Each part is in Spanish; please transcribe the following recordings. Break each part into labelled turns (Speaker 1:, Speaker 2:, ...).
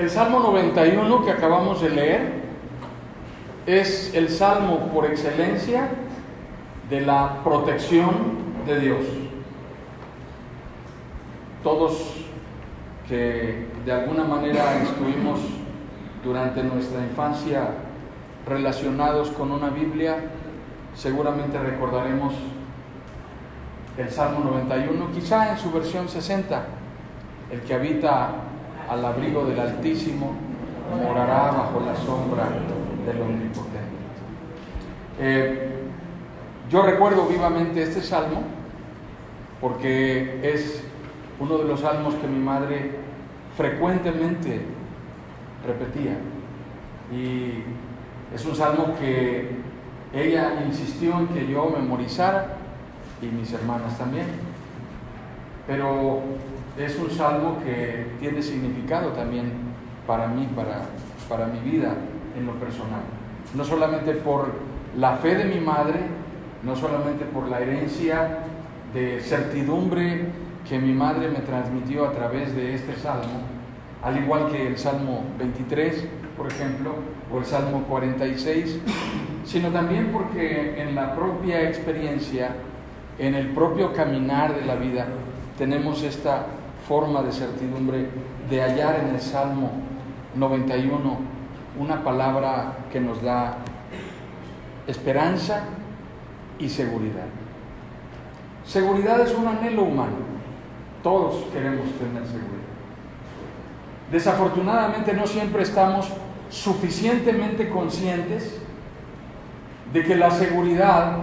Speaker 1: El Salmo 91 que acabamos de leer es el salmo por excelencia de la protección de Dios. Todos que de alguna manera estuvimos durante nuestra infancia relacionados con una Biblia, seguramente recordaremos el Salmo 91, quizá en su versión 60, el que habita al abrigo del Altísimo morará bajo la sombra del Omnipotente. Yo recuerdo vivamente este salmo porque es uno de los salmos que mi madre frecuentemente repetía, y es un salmo que ella insistió en que yo memorizara, y mis hermanas también, pero es un salmo que tiene significado también para mí, para mi vida en lo personal, no solamente por la fe de mi madre, no solamente por la herencia de certidumbre que mi madre me transmitió a través de este salmo, al igual que el Salmo 23, por ejemplo, o el Salmo 46, sino también porque en la propia experiencia, en el propio caminar de la vida, tenemos esta forma de certidumbre de hallar en el Salmo 91 una palabra que nos da esperanza y seguridad. Seguridad es un anhelo humano, todos queremos tener seguridad. Desafortunadamente no siempre estamos suficientemente conscientes de que la seguridad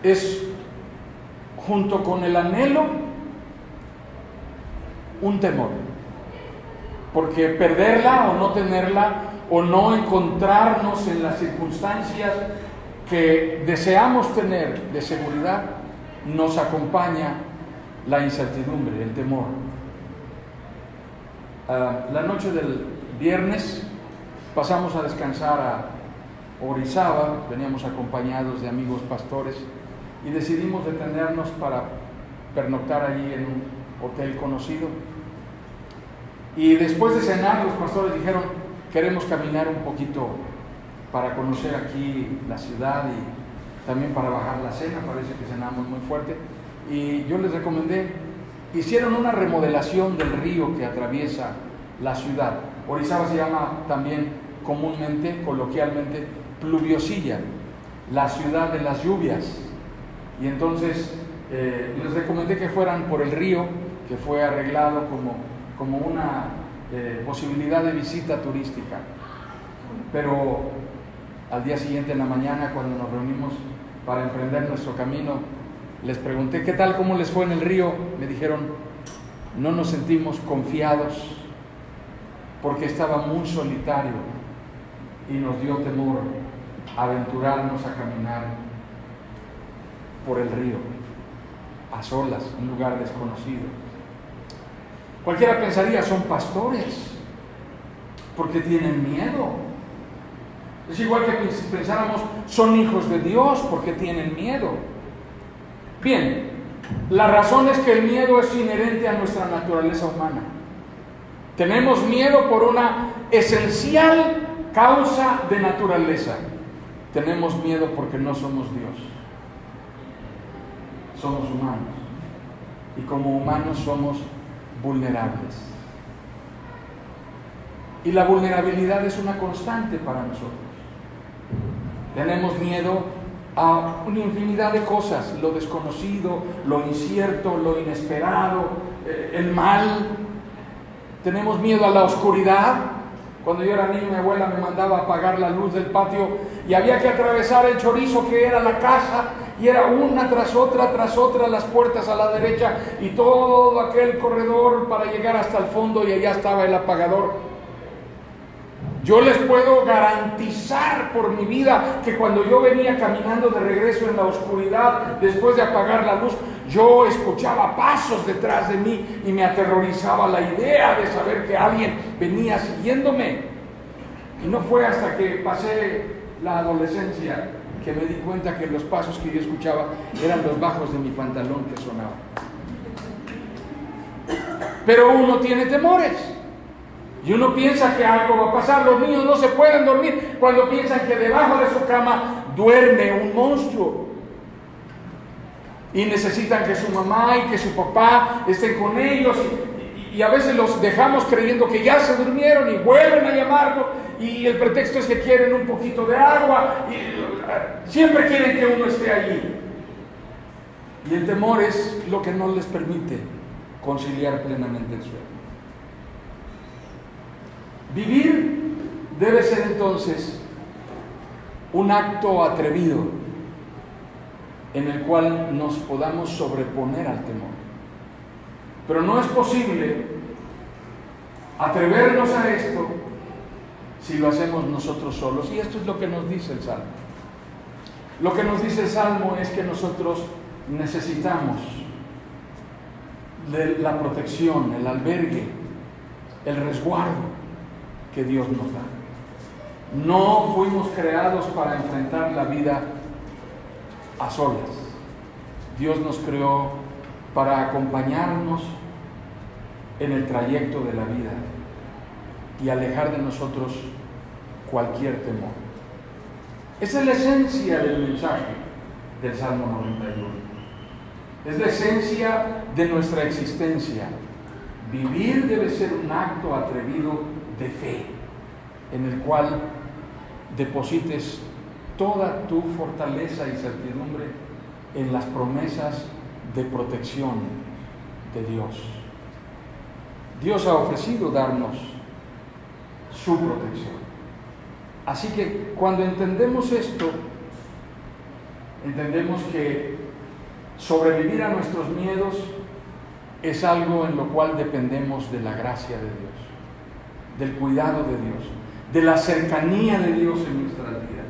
Speaker 1: es, junto con el anhelo, un temor, porque perderla o no tenerla, o no encontrarnos en las circunstancias que deseamos tener de seguridad, nos acompaña la incertidumbre, el temor. La noche del viernes pasamos a descansar a Orizaba, veníamos acompañados de amigos pastores y decidimos detenernos para pernoctar allí en un hotel conocido. Y después de cenar, los pastores dijeron: queremos caminar un poquito para conocer aquí la ciudad y también para bajar la cena, parece que cenamos muy fuerte. Y yo les recomendé, hicieron una remodelación del río que atraviesa la ciudad. Orizaba se llama también comúnmente, coloquialmente, Pluviosilla, la ciudad de las lluvias. Y entonces les recomendé que fueran por el río, que fue arreglado como una posibilidad de visita turística. Pero al día siguiente en la mañana, cuando nos reunimos para emprender nuestro camino, les pregunté: ¿qué tal? ¿Cómo les fue en el río? Me dijeron: no nos sentimos confiados porque estaba muy solitario y nos dio temor aventurarnos a caminar por el río, a solas, un lugar desconocido. Cualquiera pensaría: son pastores, porque tienen miedo. Es igual que si pensáramos: son hijos de Dios, porque tienen miedo. Bien, la razón es que el miedo es inherente a nuestra naturaleza humana. Tenemos miedo por una esencial causa de naturaleza. Tenemos miedo porque no somos Dios. Somos humanos. Y como humanos somos vulnerables. Y la vulnerabilidad es una constante para nosotros. Tenemos miedo a una infinidad de cosas: lo desconocido, lo incierto, lo inesperado, el mal. Tenemos miedo a la oscuridad. Cuando yo era niño, mi abuela me mandaba a apagar la luz del patio y había que atravesar el chorizo que era la casa, y era una tras otra, las puertas a la derecha y todo aquel corredor para llegar hasta el fondo, y allá estaba el apagador. Yo les puedo garantizar por mi vida que cuando yo venía caminando de regreso en la oscuridad, después de apagar la luz, yo escuchaba pasos detrás de mí y me aterrorizaba la idea de saber que alguien venía siguiéndome. Y no fue hasta que pasé la adolescencia que me di cuenta que los pasos que yo escuchaba eran los bajos de mi pantalón que sonaban. Pero uno tiene temores. Y uno piensa que algo va a pasar. Los niños no se pueden dormir cuando piensan que debajo de su cama duerme un monstruo. Y necesitan que su mamá y que su papá estén con ellos. Y a veces los dejamos creyendo que ya se durmieron y vuelven a llamarlo. Y el pretexto es que quieren un poquito de agua. Y siempre quieren que uno esté allí. Y el temor es lo que no les permite conciliar plenamente el sueño. Vivir debe ser entonces un acto atrevido en el cual nos podamos sobreponer al temor. Pero no es posible atrevernos a esto si lo hacemos nosotros solos. Y esto es lo que nos dice el Salmo. Lo que nos dice el Salmo es que nosotros necesitamos de la protección, el albergue, el resguardo que Dios nos da. No fuimos creados para enfrentar la vida a solas. Dios nos creó para acompañarnos en el trayecto de la vida y alejar de nosotros cualquier temor. Esa es la esencia del mensaje del Salmo 91. Es la esencia de nuestra existencia. Vivir debe ser un acto atrevido de fe, en el cual deposites toda tu fortaleza y certidumbre en las promesas de protección de Dios. Dios ha ofrecido darnos su protección. Así que cuando entendemos esto, entendemos que sobrevivir a nuestros miedos es algo en lo cual dependemos de la gracia de Dios, del cuidado de Dios, de la cercanía de Dios en nuestras vidas,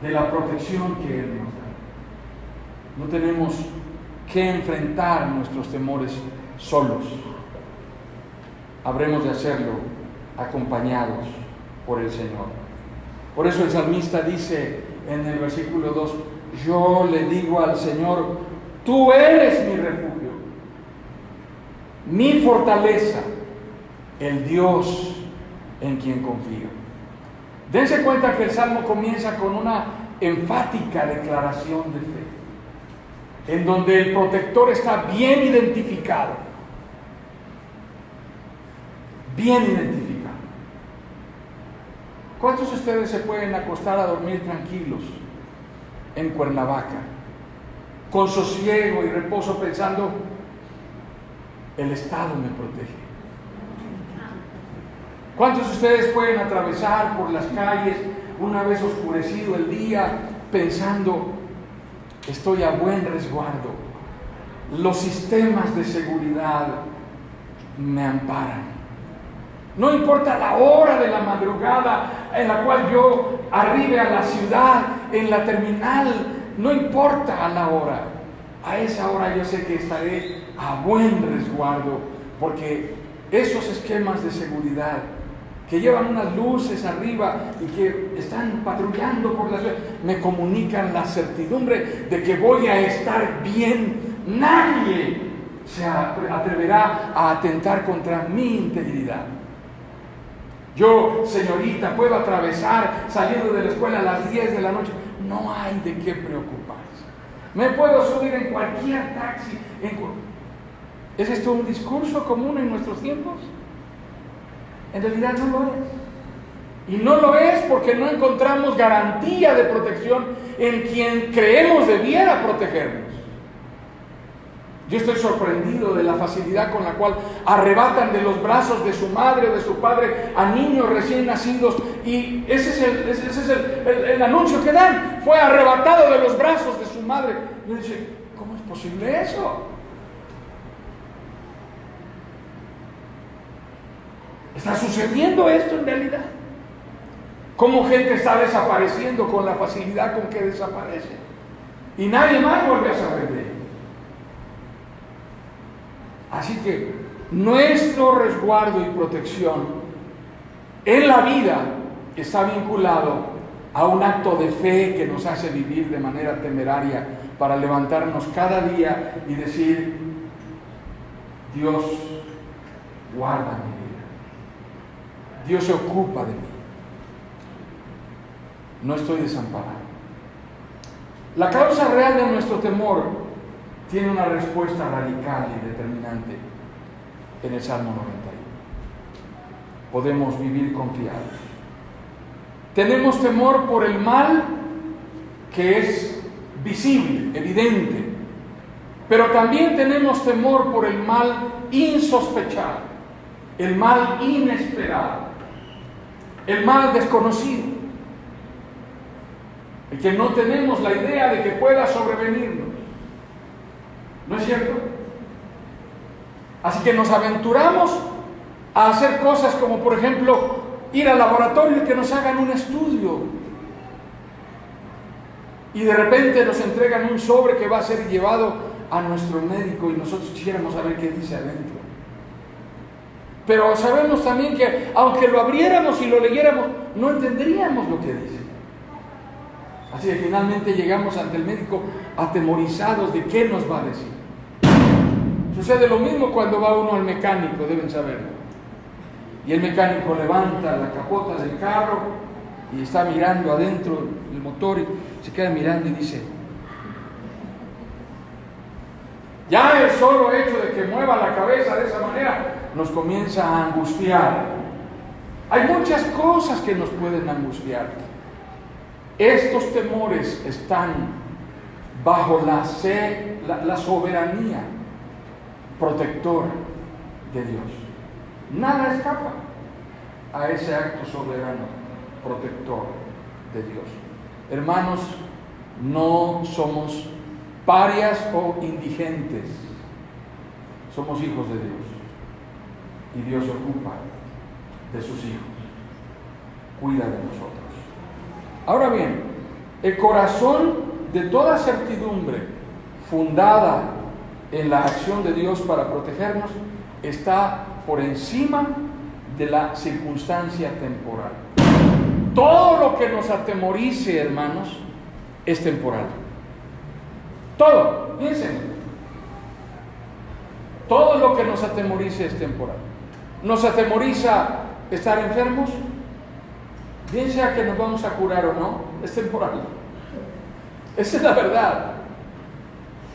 Speaker 1: de la protección que Él nos da. No tenemos que enfrentar nuestros temores solos. Habremos de hacerlo acompañados por el Señor. Por eso el salmista dice en el versículo 2: yo le digo al Señor, tú eres mi refugio, mi fortaleza, el Dios en quien confío. Dense cuenta que el Salmo comienza con una enfática declaración de fe, en donde el protector está bien identificado. Bien identificado. ¿Cuántos de ustedes se pueden acostar a dormir tranquilos en Cuernavaca, con sosiego y reposo, pensando, el Estado me protege? ¿Cuántos de ustedes pueden atravesar por las calles una vez oscurecido el día pensando, estoy a buen resguardo, los sistemas de seguridad me amparan? No importa la hora de la madrugada en la cual yo arribe a la ciudad, en la terminal, no importa a la hora. A esa hora yo sé que estaré a buen resguardo, porque esos esquemas de seguridad que llevan unas luces arriba y que están patrullando por la ciudad, me comunican la certidumbre de que voy a estar bien. Nadie se atreverá a atentar contra mi integridad. Yo, señorita, puedo atravesar saliendo de la escuela a las 10 de la noche. No hay de qué preocuparse. Me puedo subir en cualquier taxi. ¿Es esto un discurso común en nuestros tiempos? En realidad no lo es. Y no lo es porque no encontramos garantía de protección en quien creemos debiera protegernos. Yo estoy sorprendido de la facilidad con la cual arrebatan de los brazos de su madre o de su padre a niños recién nacidos, y ese es el anuncio que dan. Fue arrebatado de los brazos de su madre. Y uno dice, ¿cómo es posible eso? ¿Está sucediendo esto en realidad? ¿Cómo gente está desapareciendo con la facilidad con que desaparece? Y nadie más vuelve a saber de él. Así que nuestro resguardo y protección en la vida está vinculado a un acto de fe que nos hace vivir de manera temeraria para levantarnos cada día y decir, Dios, guarda mi vida. Dios se ocupa de mí. No estoy desamparado. La causa real de nuestro temor tiene una respuesta radical y determinante en el Salmo 91. Podemos vivir confiados. Tenemos temor por el mal que es visible, evidente, pero también tenemos temor por el mal insospechado, el mal inesperado, el mal desconocido, el que no tenemos la idea de que pueda sobrevenirnos. ¿No es cierto? Así que nos aventuramos a hacer cosas como, por ejemplo, ir al laboratorio y que nos hagan un estudio. Y de repente nos entregan un sobre que va a ser llevado a nuestro médico y nosotros quisiéramos saber qué dice adentro. Pero sabemos también que aunque lo abriéramos y lo leyéramos, no entenderíamos lo que dice. Así que finalmente llegamos ante el médico atemorizados de qué nos va a decir. Sucede lo mismo cuando va uno al mecánico, deben saberlo. Y el mecánico levanta la capota del carro y está mirando adentro el motor y se queda mirando y dice: ya el solo hecho de que mueva la cabeza de esa manera nos comienza a angustiar. Hay muchas cosas que nos pueden angustiar. Estos temores están bajo la soberanía protectora de Dios. Nada escapa a ese acto soberano protector de Dios. Hermanos, no somos parias o indigentes. Somos hijos de Dios. Y Dios se ocupa de sus hijos. Cuida de nosotros. Ahora bien, el corazón de toda certidumbre fundada en la acción de Dios para protegernos está por encima de la circunstancia temporal. Todo lo que nos atemorice, hermanos, es temporal. Todo, piensen. Todo lo que nos atemorice es temporal. Nos atemoriza estar enfermos, bien sea que nos vamos a curar o no, es temporal. Esa es la verdad.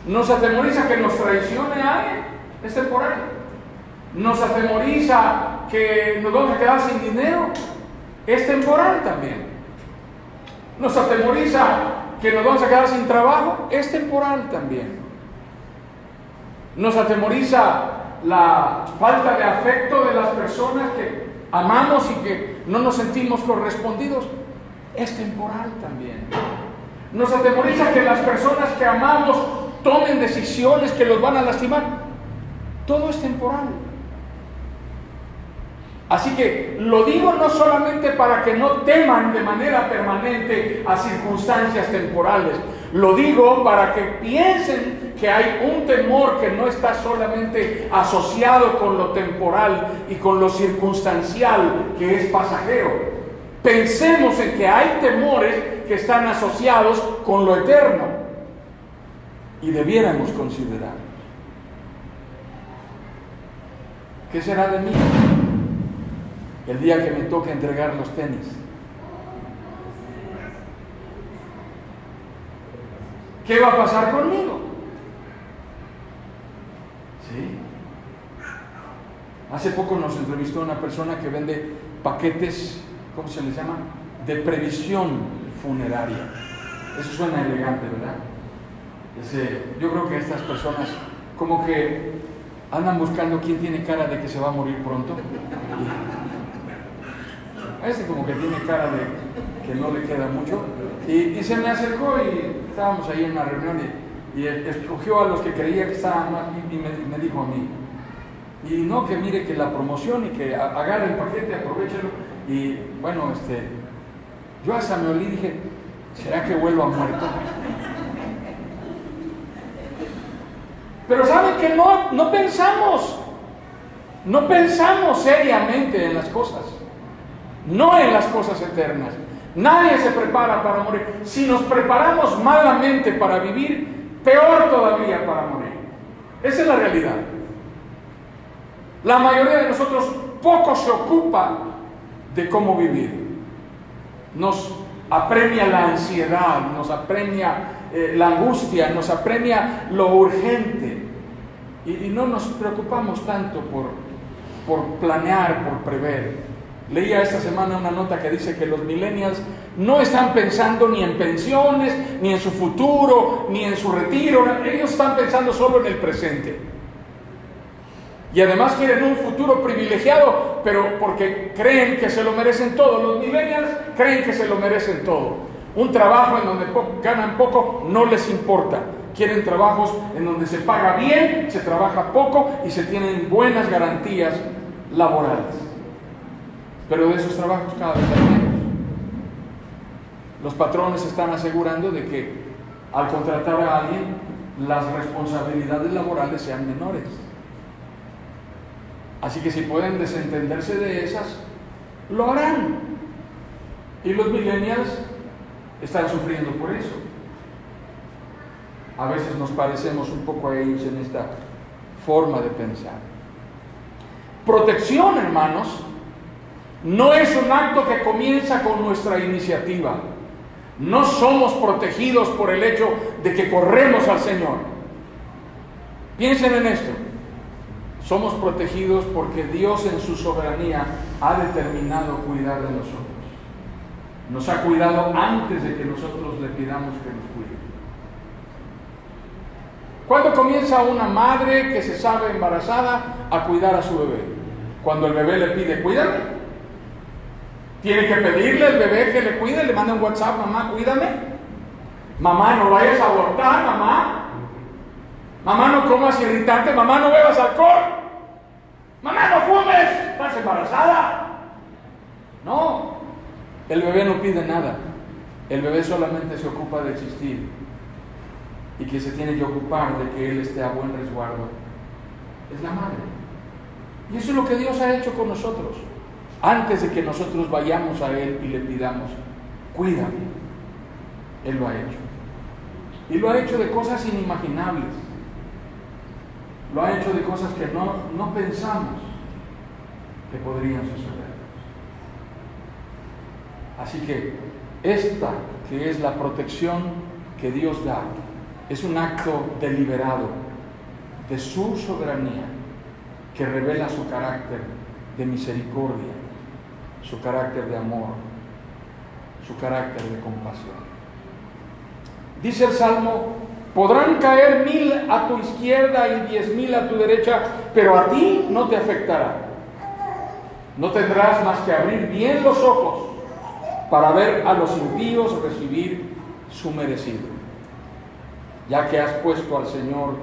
Speaker 1: Nos atemoriza que nos traicione alguien, es temporal. Nos atemoriza que nos vamos a quedar sin dinero, es temporal también. Nos atemoriza que nos vamos a quedar sin trabajo, es temporal también. Nos atemoriza la falta de afecto de las personas que amamos y que no nos sentimos correspondidos, es temporal también. Nos atemoriza que las personas que amamos tomen decisiones que los van a lastimar, todo es temporal. Así que lo digo no solamente para que no teman de manera permanente a circunstancias temporales, lo digo para que piensen que hay un temor que no está solamente asociado con lo temporal y con lo circunstancial, que es pasajero. Pensemos en que hay temores que están asociados con lo eterno y debiéramos considerar: ¿qué será de mí el día que me toque entregar los tenis? ¿Qué va a pasar conmigo? ¿Sí? Hace poco nos entrevistó una persona que vende paquetes, ¿cómo se les llama? De previsión funeraria. Eso suena elegante, ¿verdad? Yo creo que estas personas como que andan buscando quién tiene cara de que se va a morir pronto. Como que tiene cara de que no le queda mucho. Y se me acercó y estábamos ahí en una reunión y escogió a los que creía que estaban más y me dijo a mí: y no, que mire que la promoción y que agarre el paquete, aprovechelo. Y bueno, yo hasta me olí y dije: ¿será que vuelvo a muerto? Pero ¿saben que no pensamos seriamente en las cosas, no en las cosas eternas? Nadie se prepara para morir. Si nos preparamos malamente para vivir, peor todavía para morir. Esa es la realidad. La mayoría de nosotros poco se ocupa de cómo vivir. Nos apremia la ansiedad, nos apremia la angustia, nos apremia lo urgente y no nos preocupamos tanto por planear, por prever. Leía esta semana una nota que dice que los millennials no están pensando ni en pensiones, ni en su futuro, ni en su retiro. Ellos están pensando solo en el presente. Y además quieren un futuro privilegiado, pero porque creen que se lo merecen todo. Los millennials creen que se lo merecen todo. Un trabajo en donde ganan poco no les importa. Quieren trabajos en donde se paga bien, se trabaja poco y se tienen buenas garantías laborales. Pero de esos trabajos cada vez hay menos. Los patrones están asegurando de que al contratar a alguien, las responsabilidades laborales sean menores. Así que si pueden desentenderse de esas, lo harán. Y los millennials están sufriendo por eso. A veces nos parecemos un poco a ellos en esta forma de pensar. Protección, hermanos, no es un acto que comienza con nuestra iniciativa. No somos protegidos por el hecho de que corremos al Señor. Piensen en esto. Somos protegidos porque Dios en su soberanía ha determinado cuidar de nosotros. Nos ha cuidado antes de que nosotros le pidamos que nos cuide. ¿Cuándo comienza una madre que se sabe embarazada a cuidar a su bebé? Cuando el bebé le pide, cuídame. Tiene que pedirle al bebé que le cuide, le manda un WhatsApp, mamá, cuídame. Mamá, no vayas a abortar, mamá. Mamá, no comas irritante, mamá, no bebas alcohol. Mamá, no fumes, estás embarazada. No, el bebé no pide nada. El bebé solamente se ocupa de existir y que se tiene que ocupar de que él esté a buen resguardo. Es la madre. Y eso es lo que Dios ha hecho con nosotros. Antes de que nosotros vayamos a Él y le pidamos, cuídame. Él lo ha hecho. Y lo ha hecho de cosas inimaginables. Lo ha hecho de cosas que no pensamos que podrían suceder. Así que esta, que es la protección que Dios da, es un acto deliberado de su soberanía que revela su carácter de misericordia, su carácter de amor, su carácter de compasión. Dice el Salmo, podrán caer 1000 a tu izquierda y 10,000 a tu derecha, pero a ti no te afectará. No tendrás más que abrir bien los ojos para ver a los impíos recibir su merecido. Ya que has puesto al Señor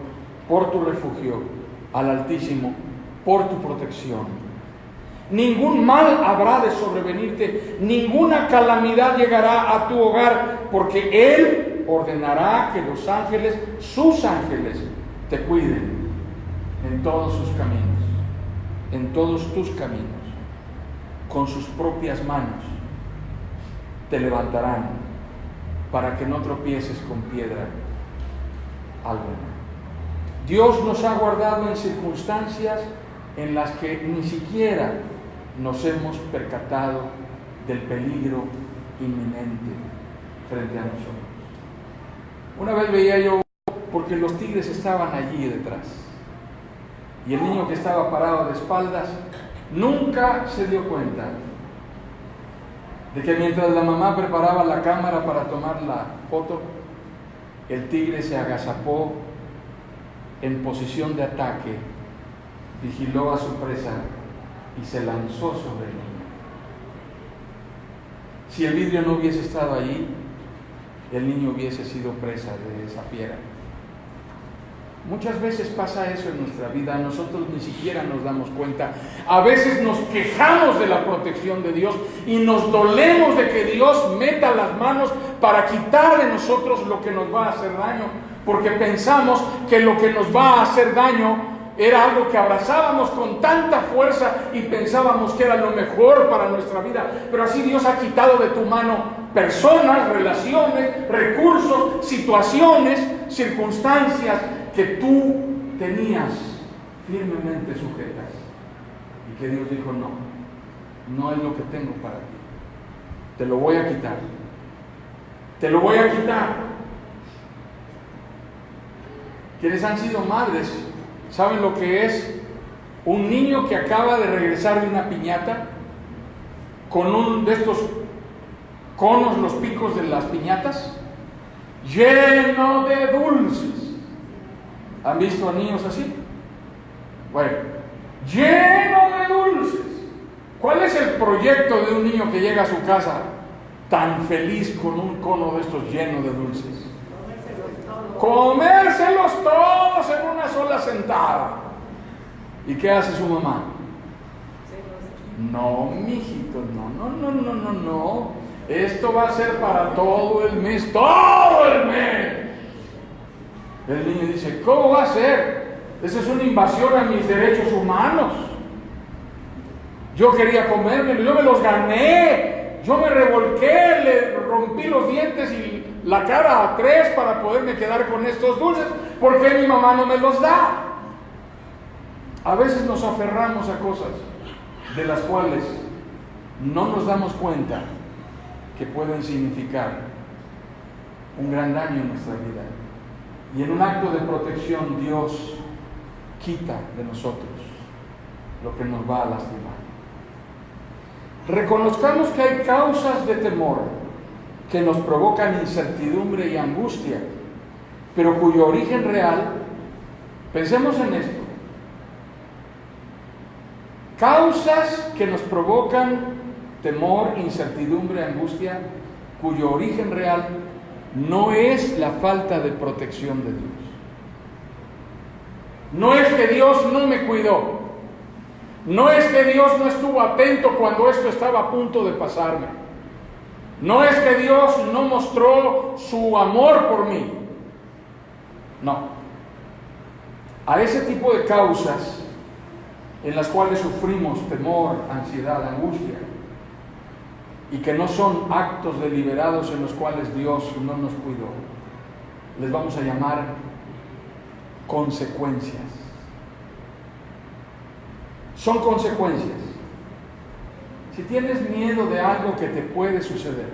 Speaker 1: por tu refugio, al Altísimo por tu protección. Ningún mal habrá de sobrevenirte, ninguna calamidad llegará a tu hogar, porque Él ordenará que los ángeles, sus ángeles, te cuiden en todos sus caminos, en todos tus caminos. Con sus propias manos te levantarán para que no tropieces con piedra alguna. Dios nos ha guardado en circunstancias en las que ni siquiera nos hemos percatado del peligro inminente frente a nosotros. Una vez veía yo, porque los tigres estaban allí detrás, y el niño que estaba parado de espaldas nunca se dio cuenta de que mientras la mamá preparaba la cámara para tomar la foto, el tigre se agazapó en posición de ataque, vigiló a su presa y se lanzó sobre el niño. Si el vidrio no hubiese estado allí, el niño hubiese sido presa de esa fiera. Muchas veces pasa eso en nuestra vida, nosotros ni siquiera nos damos cuenta. A veces nos quejamos de la protección de Dios y nos dolemos de que Dios meta las manos para quitar de nosotros lo que nos va a hacer daño, porque pensamos que lo que nos va a hacer daño era algo que abrazábamos con tanta fuerza y pensábamos que era lo mejor para nuestra vida. Pero así Dios ha quitado de tu mano personas, relaciones, recursos, situaciones, circunstancias que tú tenías firmemente sujetas. Y que Dios dijo, no, no es lo que tengo para ti. Te lo voy a quitar. Te lo voy a quitar. Quienes han sido madres saben lo que es un niño que acaba de regresar de una piñata con un de estos conos, los picos de las piñatas, lleno de dulces. ¿Han visto a niños así? Bueno, lleno de dulces. ¿Cuál es el proyecto de un niño que llega a su casa tan feliz con un cono de estos lleno de dulces? Comérselos todos en una sola sentada. ¿Y qué hace su mamá? No, mijito, no. Esto va a ser para todo el mes, ¡todo el mes! El niño dice, ¿cómo va a ser? Esa es una invasión a mis derechos humanos. Yo quería comérmelo, yo me los gané, yo me revolqué, le rompí los dientes y la cara a 3 para poderme quedar con estos dulces. ¿Por qué mi mamá no me los da? A veces nos aferramos a cosas de las cuales no nos damos cuenta que pueden significar un gran daño en nuestra vida. Y en un acto de protección, Dios quita de nosotros lo que nos va a lastimar. Reconozcamos que hay causas de temor que nos provocan incertidumbre y angustia, pero cuyo origen real, pensemos en esto, causas que nos provocan temor, incertidumbre, angustia, cuyo origen real no es la falta de protección de Dios. No es que Dios no me cuidó. No es que Dios no estuvo atento cuando esto estaba a punto de pasarme. No es que Dios no mostró su amor por mí. No. A ese tipo de causas en las cuales sufrimos temor, ansiedad, angustia, y que no son actos deliberados en los cuales Dios no nos cuidó, les vamos a llamar consecuencias. Son consecuencias. Si tienes miedo de algo que te puede suceder,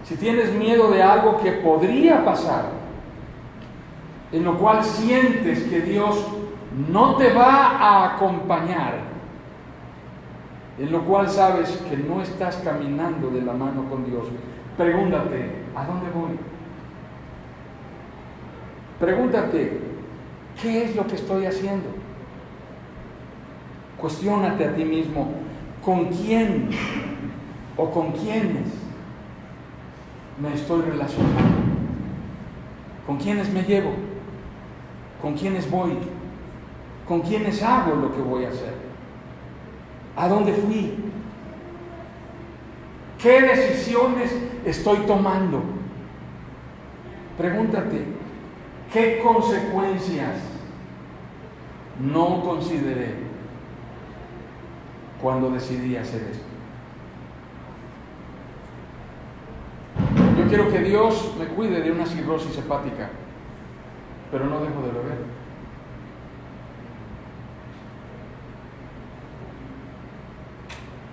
Speaker 1: si tienes miedo de algo que podría pasar, en lo cual sientes que Dios no te va a acompañar, en lo cual sabes que no estás caminando de la mano con Dios, pregúntate, ¿a dónde voy? Pregúntate, ¿qué es lo que estoy haciendo? Cuestiónate a ti mismo, ¿con quién o con quiénes me estoy relacionando? ¿Con quiénes me llevo? ¿Con quiénes voy? ¿Con quiénes hago lo que voy a hacer? ¿A dónde fui? ¿Qué decisiones estoy tomando? Pregúntate, ¿qué consecuencias no consideré cuando decidí hacer esto? Yo quiero que Dios me cuide de una cirrosis hepática, pero no dejo de beber.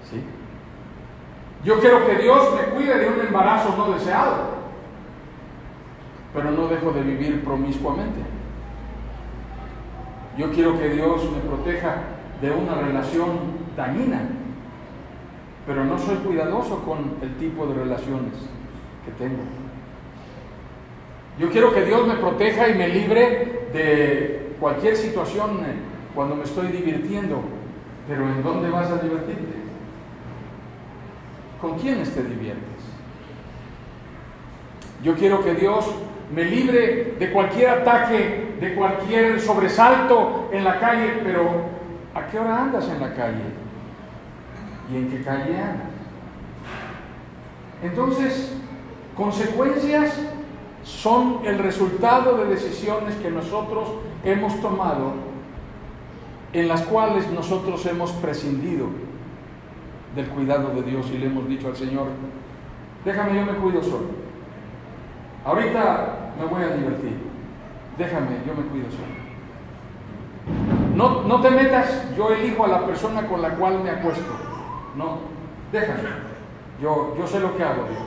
Speaker 1: ¿Sí? Yo quiero que Dios me cuide de un embarazo no deseado, pero no dejo de vivir promiscuamente. Yo quiero que Dios me proteja de una relación dañina, pero no soy cuidadoso con el tipo de relaciones que tengo. Yo quiero que Dios me proteja y me libre de cualquier situación cuando me estoy divirtiendo, pero ¿en dónde vas a divertirte? ¿Con quiénes te diviertes? Yo quiero que Dios me libre de cualquier ataque, de cualquier sobresalto en la calle, pero ¿a qué hora andas en la calle? ¿Y en qué calle andas? Entonces, consecuencias son el resultado de decisiones que nosotros hemos tomado, en las cuales nosotros hemos prescindido del cuidado de Dios y le hemos dicho al Señor, déjame, yo me cuido solo. Ahorita me voy a divertir. Déjame, yo me cuido solo. No te metas, yo elijo a la persona con la cual me acuesto. No, déjame. Yo sé lo que hago, Dios.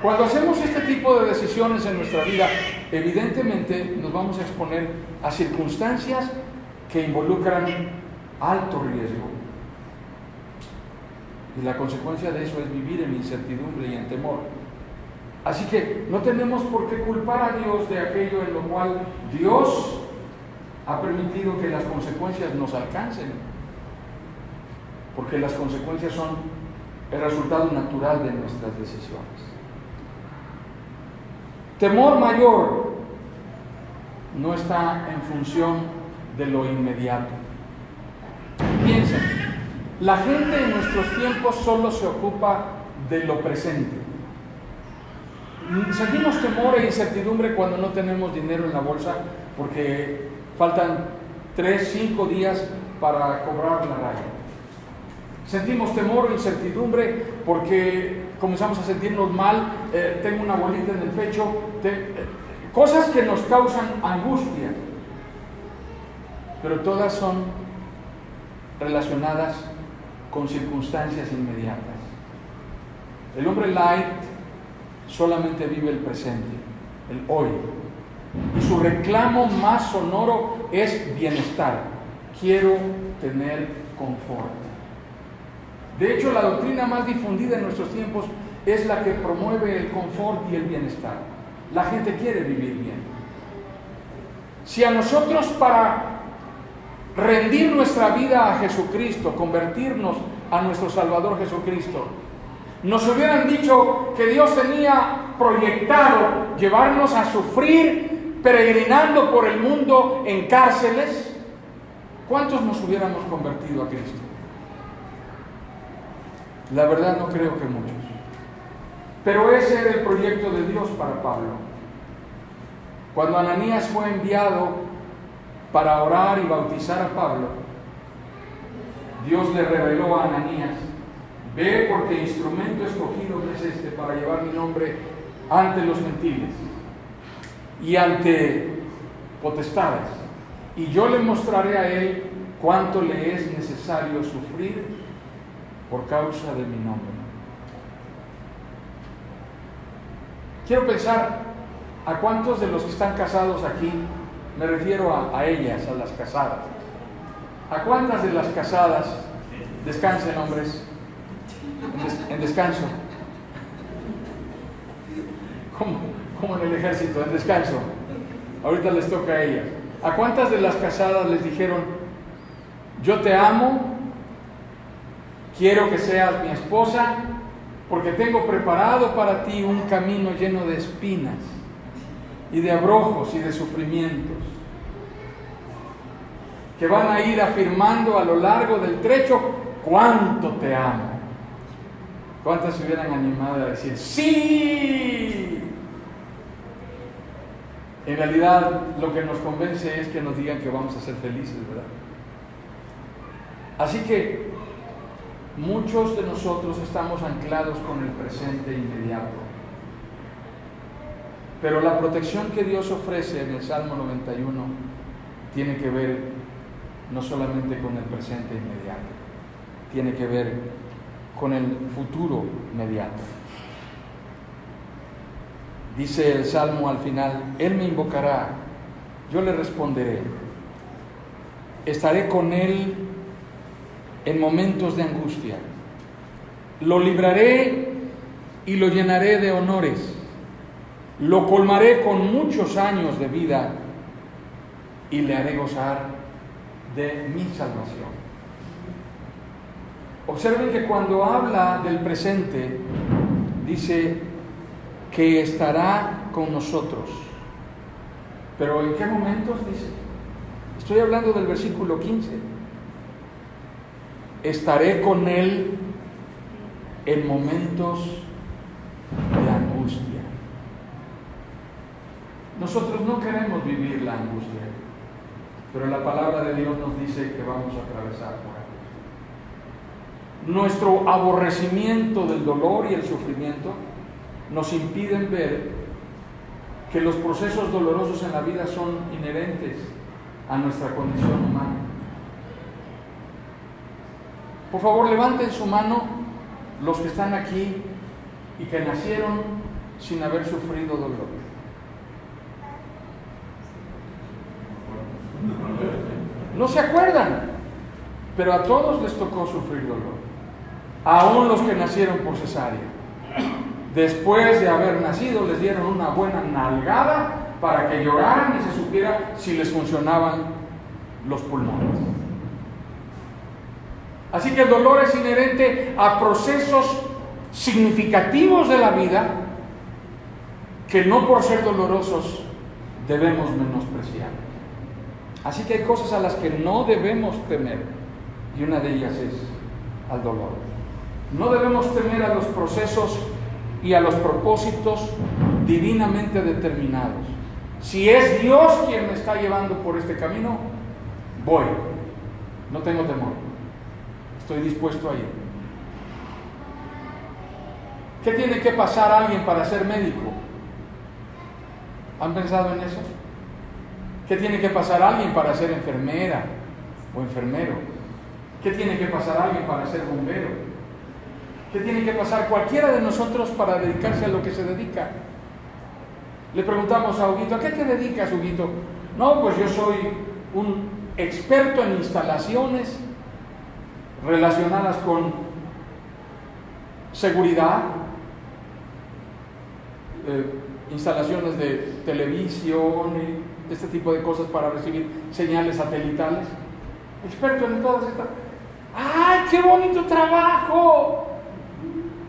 Speaker 1: Cuando hacemos este tipo de decisiones en nuestra vida, evidentemente nos vamos a exponer a circunstancias que involucran alto riesgo. Y la consecuencia de eso es vivir en incertidumbre y en temor. Así que no tenemos por qué culpar a Dios de aquello en lo cual Dios ha permitido que las consecuencias nos alcancen. Porque las consecuencias son el resultado natural de nuestras decisiones. Temor mayor no está en función de lo inmediato. Piensen, la gente en nuestros tiempos solo se ocupa de lo presente. Sentimos temor e incertidumbre cuando no tenemos dinero en la bolsa porque faltan 3, 5 días para cobrar la raya. Sentimos temor o incertidumbre porque comenzamos a sentirnos mal, tengo una bolita en el pecho, cosas que nos causan angustia, pero todas son relacionadas con circunstancias inmediatas. El hombre light solamente vive el presente, el hoy, y su reclamo más sonoro es bienestar. Quiero tener confort. De hecho, la doctrina más difundida en nuestros tiempos es la que promueve el confort y el bienestar. La gente quiere vivir bien. Si a nosotros, para rendir nuestra vida a Jesucristo, convertirnos a nuestro Salvador Jesucristo, nos hubieran dicho que Dios tenía proyectado llevarnos a sufrir peregrinando por el mundo en cárceles, ¿cuántos nos hubiéramos convertido a Cristo? La verdad no creo que muchos. Pero ese era el proyecto de Dios para Pablo. Cuando Ananías fue enviado para orar y bautizar a Pablo, Dios le reveló a Ananías: ve, porque instrumento escogido es este para llevar mi nombre ante los gentiles y ante potestades, y yo le mostraré a él cuánto le es necesario sufrir por causa de mi nombre. Quiero pensar a cuántos de los que están casados aquí, me refiero a ellas, a las casadas, a cuántas de las casadas, descansen hombres, en descanso, como en el ejército, en descanso, ahorita les toca a ellas. ¿A cuántas de las casadas les dijeron: yo te amo, quiero que seas mi esposa, porque tengo preparado para ti un camino lleno de espinas y de abrojos y de sufrimientos, que van a ir afirmando a lo largo del trecho cuánto te amo? ¿Cuántas se hubieran animado a decir sí? En realidad lo que nos convence es que nos digan que vamos a ser felices, ¿verdad? Así que muchos de nosotros estamos anclados con el presente inmediato. Pero la protección que Dios ofrece en el Salmo 91 tiene que ver no solamente con el presente inmediato, tiene que ver con el futuro inmediato. Dice el Salmo al final: Él me invocará, yo le responderé, estaré con Él en momentos de angustia, lo libraré y lo llenaré de honores, lo colmaré con muchos años de vida y le haré gozar de mi salvación. Observen que cuando habla del presente, dice que estará con nosotros. ¿Pero en qué momentos dice? Estoy hablando del versículo 15. Estaré con Él en momentos de angustia. Nosotros no queremos vivir la angustia, pero la palabra de Dios nos dice que vamos a atravesar por angustia. Nuestro aborrecimiento del dolor y el sufrimiento nos impiden ver que los procesos dolorosos en la vida son inherentes a nuestra condición humana. Por favor, levanten su mano los que están aquí y que nacieron sin haber sufrido dolor. No se acuerdan, pero a todos les tocó sufrir dolor. Aún los que nacieron por cesárea. Después de haber nacido, les dieron una buena nalgada para que lloraran y se supiera si les funcionaban los pulmones. Así que el dolor es inherente a procesos significativos de la vida que no por ser dolorosos debemos menospreciar. Así que hay cosas a las que no debemos temer, y una de ellas es al dolor. No debemos temer a los procesos y a los propósitos divinamente determinados. Si es Dios quien me está llevando por este camino, voy. No tengo temor. Estoy dispuesto a ir. ¿Qué tiene que pasar alguien para ser médico? ¿Han pensado en eso? ¿Qué tiene que pasar alguien para ser enfermera o enfermero? ¿Qué tiene que pasar alguien para ser bombero? ¿Qué tiene que pasar cualquiera de nosotros para dedicarse a lo que se dedica? Le preguntamos a Huguito, ¿a qué te dedicas, Huguito? No, pues yo soy un experto en instalaciones relacionadas con seguridad, instalaciones de televisión y este tipo de cosas para recibir señales satelitales. Experto en todas estas. ¡Ay, qué bonito trabajo!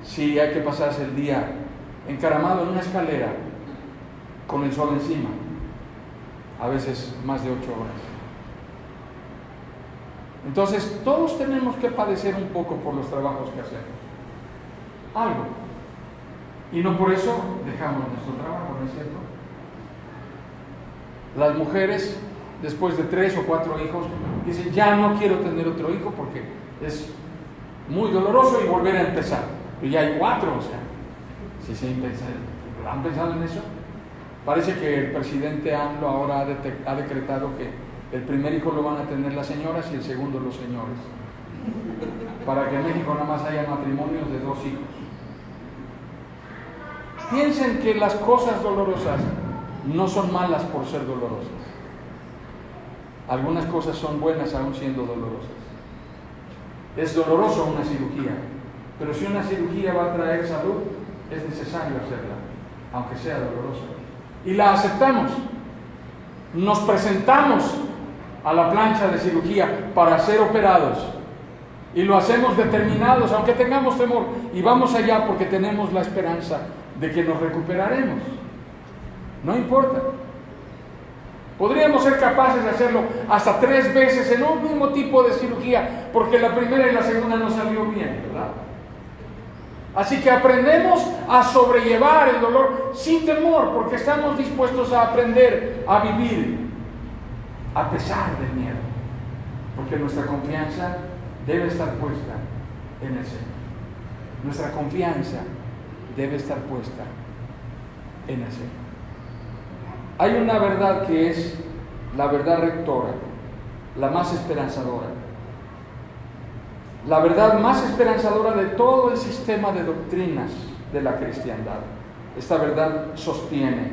Speaker 1: Sí, hay que pasarse el día encaramado en una escalera con el sol encima, a veces más de 8 horas. Entonces, todos tenemos que padecer un poco por los trabajos que hacemos. Algo. Y no por eso dejamos nuestro trabajo, ¿no es cierto? Las mujeres, después de 3 o 4 hijos, dicen, ya no quiero tener otro hijo porque es muy doloroso y volver a empezar. Pero ya hay 4, o sea, sí, ¿han pensado en eso? Parece que el presidente AMLO ahora ha decretado que el primer hijo lo van a tener las señoras y el segundo los señores, para que en México nada más haya matrimonios de 2 hijos. Piensen que las cosas dolorosas no son malas por ser dolorosas. Algunas cosas son buenas aún siendo dolorosas. Es doloroso una cirugía, pero si una cirugía va a traer salud, es necesario hacerla, aunque sea dolorosa. Y la aceptamos. Nos presentamos a la plancha de cirugía para ser operados. Y lo hacemos determinados, aunque tengamos temor. Y vamos allá porque tenemos la esperanza de que nos recuperaremos. No importa. Podríamos ser capaces de hacerlo hasta 3 veces en un mismo tipo de cirugía, porque la primera y la segunda no salió bien, ¿verdad? Así que aprendemos a sobrellevar el dolor sin temor, porque estamos dispuestos a aprender a vivir a pesar del miedo, porque nuestra confianza debe estar puesta en el Señor. Nuestra confianza debe estar puesta en el Señor. Hay una verdad que es la verdad rectora, la más esperanzadora. La verdad más esperanzadora de todo el sistema de doctrinas de la cristiandad. Esta verdad sostiene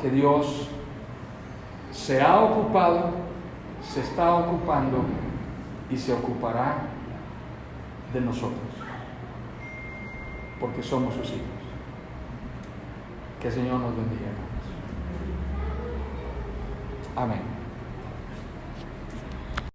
Speaker 1: que Dios se ha ocupado, se está ocupando y se ocupará de nosotros, porque somos sus hijos. Que el Señor nos bendiga. Amén.